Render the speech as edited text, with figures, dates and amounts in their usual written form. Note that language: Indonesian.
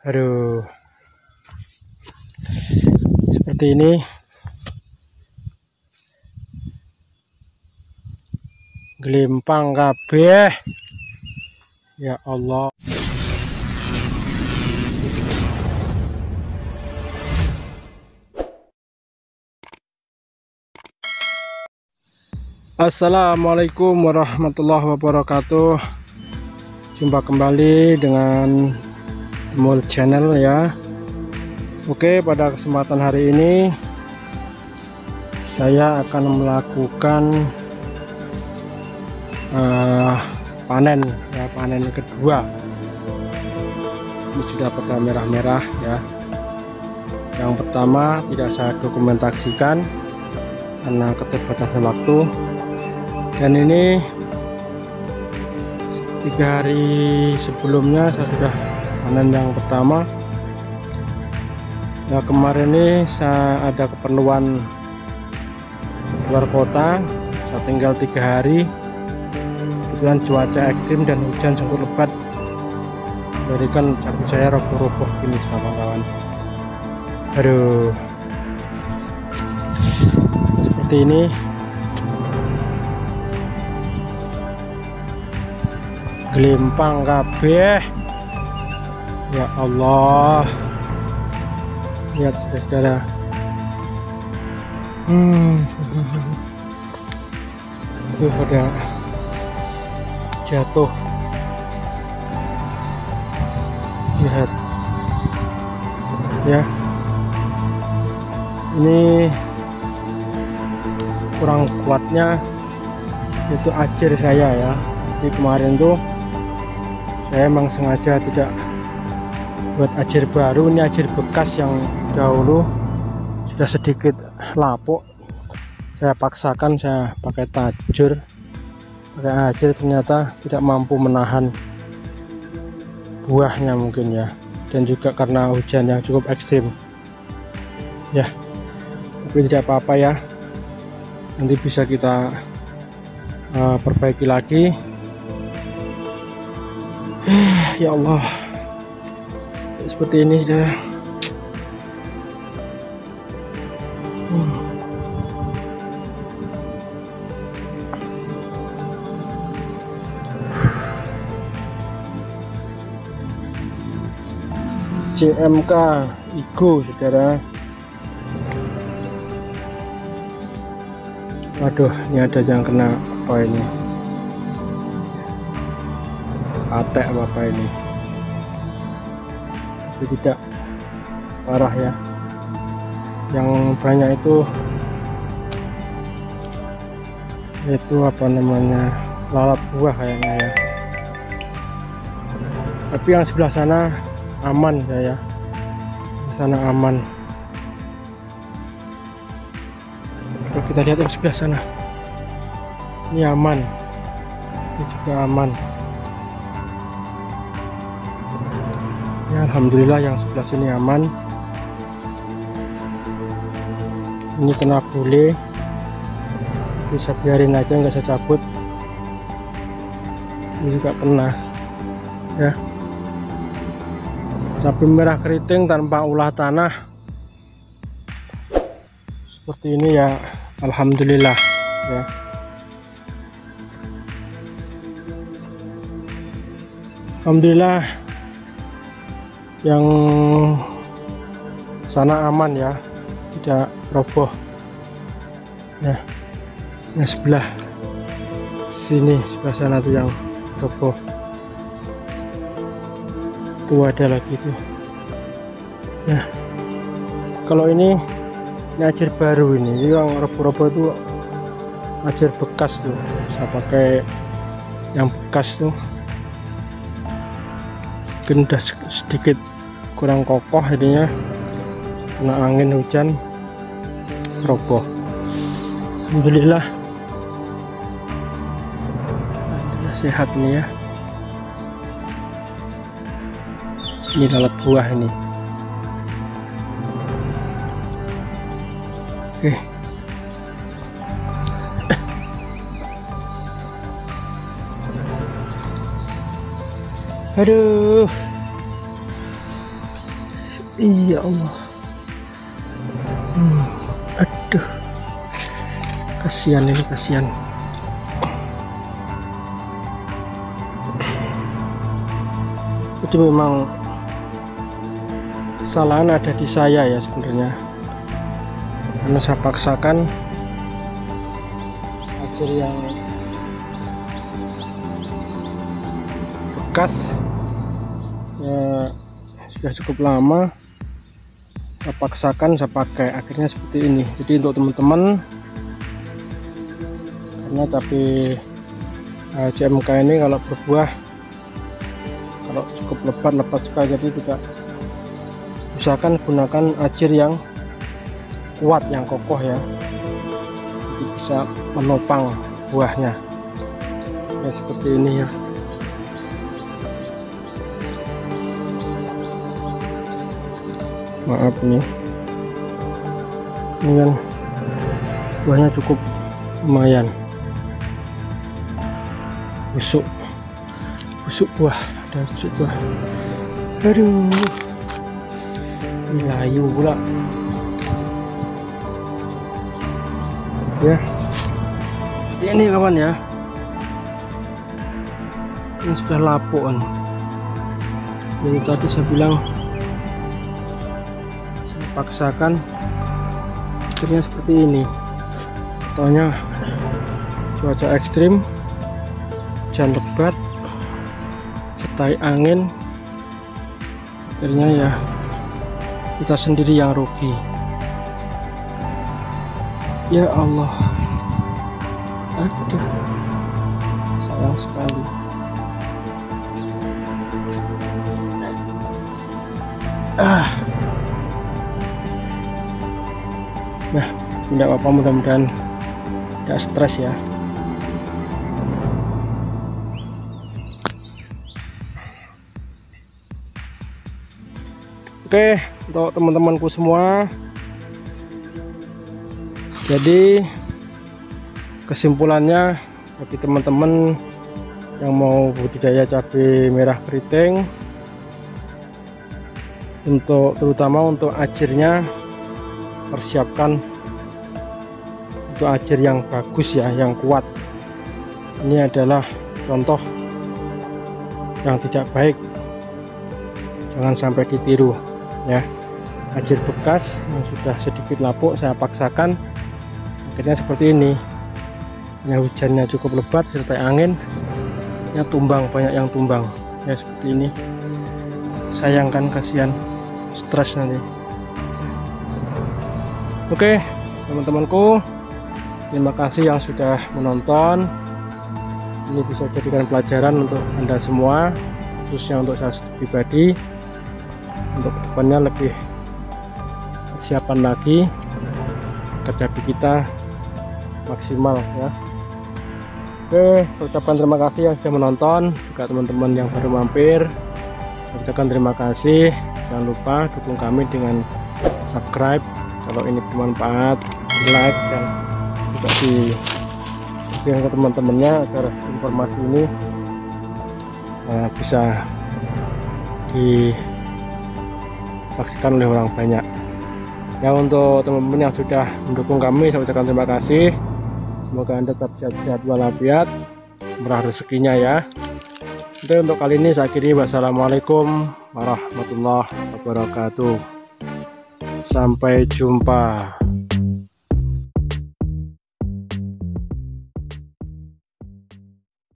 Aduh, seperti ini. Gelimpang kabeh. Ya Allah. Assalamualaikum warahmatullahi wabarakatuh. Jumpa kembali dengan Temul Channel ya. Oke, pada kesempatan hari ini saya akan melakukan panen ya, panen kedua. Ini sudah pada merah-merah ya. Yang pertama tidak saya dokumentasikan karena keterbatasan waktu, dan ini 3 hari sebelumnya saya sudah panen yang pertama ya. Kemarin ini saya ada keperluan luar kota, saya tinggal 3 hari. Kebetulan cuaca ekstrim dan hujan sungguh lebat, jadikan cabai saya roboh-roboh ini kawan-kawan. Aduh, seperti ini. Gelimpang kabeh. Ya Allah, lihat saudara. Itu pada jatuh. Lihat ya, ini kurang kuatnya itu ajir saya ya. Di kemarin tuh saya emang sengaja tidak buat ajir baru, ini ajir bekas yang dahulu sudah sedikit lapuk. Saya paksakan saya pakai tajur, pakai ajir, ternyata tidak mampu menahan buahnya mungkin ya, dan juga karena hujan yang cukup ekstrim ya. Tapi tidak apa-apa ya, nanti bisa kita perbaiki lagi. Ya Allah, seperti ini sudah. CMK Igo saudara. Waduh, ini ada yang kena apa ini? Patek apa ini? Tapi tidak parah ya. Yang banyak itu apa namanya, lalat buah kayaknya ya. Tapi yang sebelah sana aman ya, di sana aman. Kalau kita lihat yang sebelah sana, ini aman, ini juga aman ya. Alhamdulillah yang sebelah sini aman. Ini kena bule, bisa biarin aja, nggak saya cabut. Ini juga kena ya. Cabai merah keriting tanpa ulah tanah seperti ini ya. Alhamdulillah ya. Alhamdulillah yang sana aman ya, tidak roboh ya. Yang sebelah sini, sebelah sana tuh yang roboh. Tuh ada lagi tuh ya. Kalau ini ajir baru, ini yang roboh-roboh itu ajir bekas tuh. Saya pakai yang bekas tuh, mungkin udah sedikit kurang kokoh ininya, kena angin hujan roboh. Alhamdulillah sehat nih ya. Ini lalat buah ini. Oke. Aduh, Iya Allah. Aduh, kasihan ini, kasihan. Itu memang kesalahan ada di saya ya sebenarnya, karena saya paksakan ajir yang bekas ya, sudah cukup lama saya paksakan, saya pakai, akhirnya seperti ini. Jadi untuk teman-teman, karena tapi CMK ini kalau berbuah, kalau cukup lebat sekali, jadi tidak, usahakan gunakan ajir yang kuat, yang kokoh ya, jadi bisa menopang buahnya ya, seperti ini ya. Maaf nih, ini kan buahnya cukup lumayan, busuk buah, ada busuk buah. Aduh, ini layu pula ya. Ini kawan ya, ini sudah lapuk kan. Jadi tadi saya bilang saya paksakan, akhirnya seperti ini. Taunya cuaca ekstrim, hujan lebat sertai angin, akhirnya ya kita sendiri yang rugi. Ya Allah, aduh, sayang sekali. Nah, tidak apa-apa, mudah-mudahan tidak stres ya. Oke, untuk teman-temanku semua, jadi kesimpulannya bagi teman-teman yang mau budidaya cabai merah keriting, untuk terutama untuk ajirnya, persiapkan untuk ajir yang bagus ya, yang kuat. Ini adalah contoh yang tidak baik, jangan sampai ditiru ya. Ajir bekas yang sudah sedikit lapuk saya paksakan, akhirnya seperti ini ya. Hujannya cukup lebat serta angin ya, tumbang, banyak yang tumbang ya, seperti ini. Sayang kan, kasihan, stres nanti. Oke teman-temanku, terima kasih yang sudah menonton. Ini bisa jadikan pelajaran untuk Anda semua, khususnya untuk saya pribadi, untuk kedepannya lebih persiapan lagi agar cabai kita maksimal ya. Oke, ucapkan terima kasih yang sudah menonton, juga teman-teman yang baru mampir, ucapkan terima kasih. Jangan lupa dukung kami dengan subscribe kalau ini bermanfaat, like, dan juga di-share ke teman-temannya agar informasi ini bisa disaksikan oleh orang banyak ya. Untuk teman-teman yang sudah mendukung kami, saya ucapkan terima kasih. Semoga Anda tetap sehat-sehat walafiat, murah rezekinya ya. Oke, untuk kali ini saya akhiri. Wassalamualaikum warahmatullahi wabarakatuh. Sampai jumpa.